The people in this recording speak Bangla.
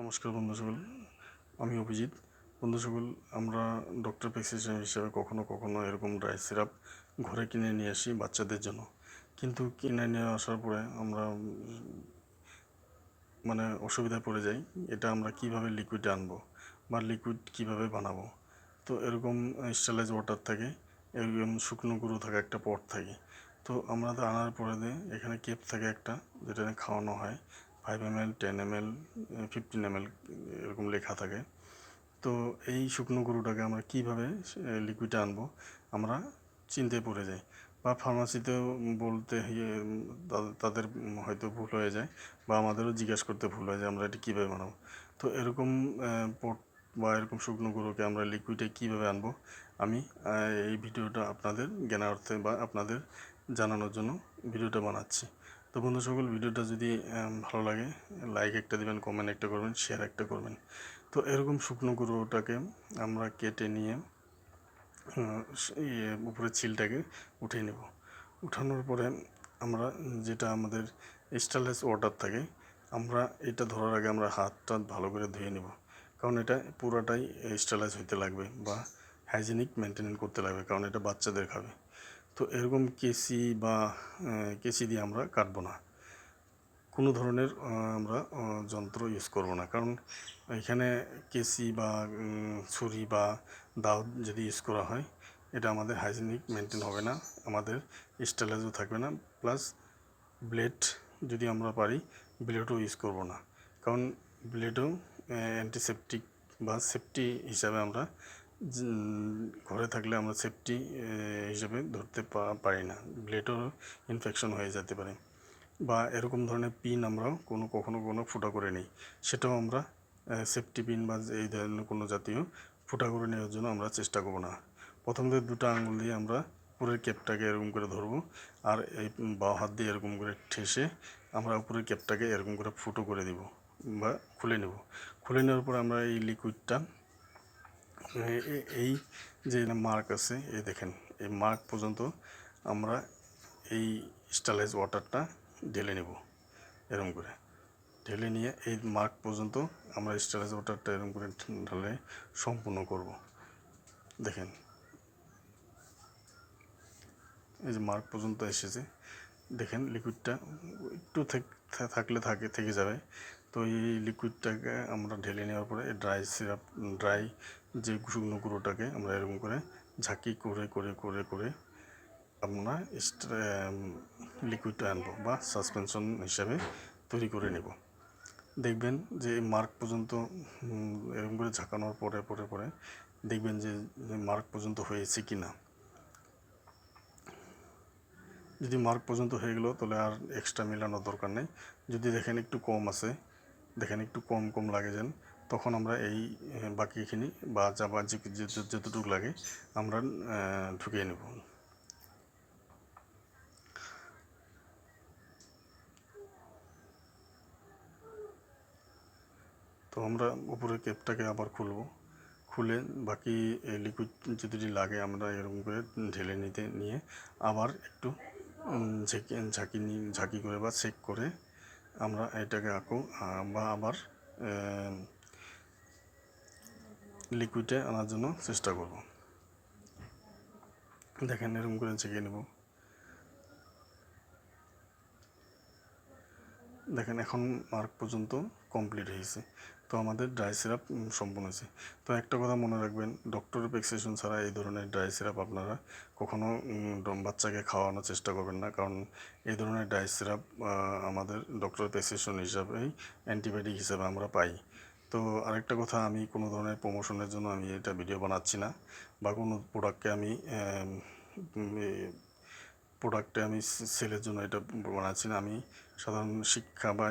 নমস্কার বন্ধু সকল, আমি অভিজিৎ। বন্ধু সকল, আমরা ডক্টর প্রেসক্রিপশন হিসাবে কখনো কখনো এরকম ড্রাই সিরাপ ঘরে কিনে নিয়ে আসি বাচ্চাদের জন্য। কিন্তু কিনে নিয়ে আসার পরে আমরা অসুবিধায় পড়ে যাই। এটা আমরা কিভাবে লিকুইডে আনবো বা লিকুইড কিভাবে বানাবো। তো এরকম স্টেলাইজ ওয়াটার থাকে, এরকম শুকনো গুঁড়ো থাকে, একটা পট থাকে। তো আমরা তো আনার পরে এখানে কেপ থাকে একটা, যেটা খাওয়ানো হয় 5 ml, 10 ml, 15 ml এরকম লেখা থাকে। তো এই শুকনো গুঁড়োটাকে আমরা কীভাবে লিকুইডে আনবো আমরা চিন্তায় পড়ে যাই, বা ফার্মাসিতেও বলতে তাদের হয়তো ভুল হয়ে যায়, বা আমাদেরও জিজ্ঞাসা করতে ভুল হয় যে আমরা এটা কীভাবে বানাবো। তো এরকম পট বা এরকম শুকনো গুঁড়োকে আমরা লিকুইডে কীভাবে আনবো, আমি এই ভিডিওটা আপনাদের জ্ঞানার্থে বা আপনাদের জানানোর জন্য ভিডিওটা বানাচ্ছি। তো বন্ধু সকল, ভিডিওটা যদি ভালো লাগে লাইক একটা দিবেন, কমেন্ট একটা করবেন, শেয়ার একটা করবেন। তো এরকম শুকনো গুঁড়োটাকে আমরা কেটে নিয়ে উপরে ছিলটাকে উঠিয়ে নেব। উঠানোর পরে আমরা যেটা আমাদের স্টেনলেস ওয়াটার থাকে, আমরা এটা ধরার আগে আমরা হাতটা ভালো করে ধুয়ে নেব, কারণ এটা পুরোটাই স্টেরিলাইজ হইতে লাগবে বা হাইজেনিক মেনটেন করতে লাগবে, কারণ এটা বাচ্চাদের খাবে। তো এরকম কেসি দিয়ে আমরা কাটবো না, কোনো ধরনের আমরা যন্ত্র ইউজ করব না, কারণ এখানে কেসি বা ছুরি বা দাও যদি ইউজ করা হয়, এটা আমাদের হাইজেনিক মেনটেন হবে না, আমাদের স্টেরিলাইজও থাকবে না, প্লাস ব্লেড যদি আমরা পারি ব্লেডও ইউজ করব না, কারণ ব্লেডও অ্যান্টিসেপটিক বা সেফটি হিসাবে আমরা ঘরে থাকলে আমরা সেফটি হিসেবে ধরতে পারি না, ব্লেডও ইনফেকশন হয়ে যেতে পারে। বা এরকম ধরনের পিন আমরাও কখনো ফুটা করে নিই, সেটাও আমরা সেফটি পিন বা এই ধরনের কোনো জাতীয় ফুটা করে নেওয়ার জন্য আমরা চেষ্টা করব না। প্রথমে দুটো আঙুল দিয়ে আমরা উপরের ক্যাপটাকে এরকম করে ধরবো, আর এই বাঁ হাত দিয়ে এরকম করে ঠেসে আমরা উপরের ক্যাপটাকে এরকম করে ফুটো করে দিব বা খুলে নেব। খুলে নেওয়ার পর আমরা এই লিকুইডটা, এই যে মার্ক আছে, এই দেখেন এই মার্ক পর্যন্ত আমরা এই স্টেরিলাইজ ওয়াটারটা ঢেলে নেব। এরকম করে ঢেলে নিয়ে এই মার্ক পর্যন্ত আমরা স্টেরিলাইজ ওয়াটারটা এরকম করে ঢালে সম্পূর্ণ করব। দেখেন এই যে মার্ক পর্যন্ত এসেছে, দেখেন লিকুইডটা একটু থেকে যাবে। তো এই লিকুইডটাকে আমরা ঢেলে নেওয়ার পরে ড্রাই যে শুকনো গুঁড়োটাকে আমরা এরকম করে ঝাঁকি করে করে করে করে আমরা লিকুইডটা আনবো বা সাসপেনশন হিসাবে তৈরি করে নেব। দেখবেন যে মার্ক পর্যন্ত এরকম করে ঝাঁকানোর পরে পরে পরে দেখবেন যে মার্ক পর্যন্ত হয়েছে কি না। যদি মার্ক পর্যন্ত হয়ে গেল তাহলে আর এক্সট্রা মেলানোর দরকার নেই। যদি দেখেন একটু কম আছে, দেখেন একটু কম লাগে যেন, তখন আমরা এই বাকিখিনি বা যতটুকু লাগে আমরা ঢুকিয়ে নেব। তো আমরা উপরের ক্যাপটাকে আবার খুলে বাকি লিকুইড যদি লাগে আমরা এরকম করে ঢেলে নিয়ে আবার একটু ঝাঁকি করে বা চেক করে আমরা এটাকে বা আবার লিকুইডে আনার জন্য চেষ্টা করব। দেখেন এরকম করে ছেঁকে নেব। দেখেন এখন মার্ক পর্যন্ত কমপ্লিট হয়েছে। তো আমাদের ড্রাই সিরাপ সম্পূর্ণ হয়েছে। তো একটা কথা মনে রাখবেন, ডক্টরের প্রেসক্রিপশন ছাড়া এই ধরনের ড্রাই সিরাপ আপনারা কখনো বাচ্চাকে খাওয়ানোর চেষ্টা করবেন না, কারণ এই ধরনের ড্রাই সিরাপ আমাদের ডক্টরের প্রেসক্রিপশন হিসাবেই অ্যান্টিবায়োটিক হিসাবে আমরা পাই। তো আরেকটা কথা, আমি কোনো ধরনের প্রমোশনের জন্য আমি এটা ভিডিও বানাচ্ছি না, বা কোনো প্রোডাক্টে আমি সেলের জন্য এটা বানাচ্ছি না। আমি সাধারণ শিক্ষা বা